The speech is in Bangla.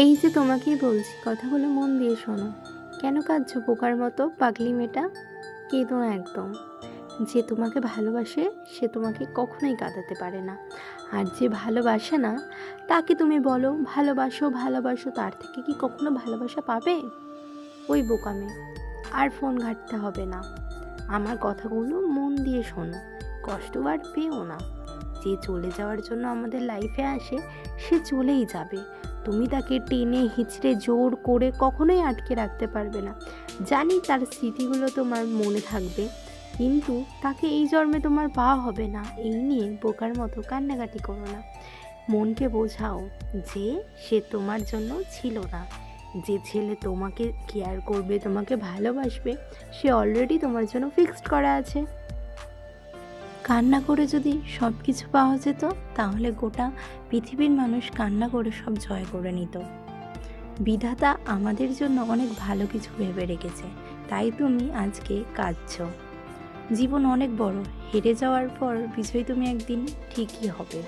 এই যে তোমাকেই বলছি, কথাগুলো মন দিয়ে শোনো। কেন কাঁদছো বোকার মতো পাগলি মেয়েটা? কেঁদো না একদম। যে তোমাকে ভালোবাসে সে তোমাকে কখনোই কাঁদাতে পারে না। আর যে ভালোবাসে না তাকে তুমি বলো ভালোবাসো ভালোবাসো, তার থেকে কি কখনো ভালোবাসা পাবে? ওই বোকা মেয়ে, আর ফোন ঘাঁটতে হবে না। আমার কথাগুলো মন দিয়ে শোনো, কষ্ট আর পেও না। যে চলে যাওয়ার জন্য আমাদের লাইফে আসে সে চলেই যাবে। তুমি তাকে টেনে হিচড়ে জোর করে কখনোই আটকে রাখতে পারবে না। জানি তার স্মৃতিগুলো তোমার মনে থাকবে, কিন্তু তাকে এই জন্মে তোমার পাওয়া হবে না। এই নিয়ে বোকার মতো কান্নাকাটি করো না। মনকে বোঝাও যে সে তোমার জন্য ছিল না। যে ছেলে তোমাকে কেয়ার করবে, তোমাকে ভালোবাসবে, সে অলরেডি তোমার জন্য ফিক্সড করা আছে। কান্না করে যদি সব কিছু পাওয়া যেত, তাহলে গোটা পৃথিবীর মানুষ কান্না করে সব জয় করে নিত। বিধাতা আমাদের জন্য অনেক ভালো কিছু ভেবে রেখেছে, তাই তুমি আজকে কাঁদছো। জীবন অনেক বড়, হেরে যাওয়ার পর বিজয়ী তুমি একদিন ঠিকই হবে।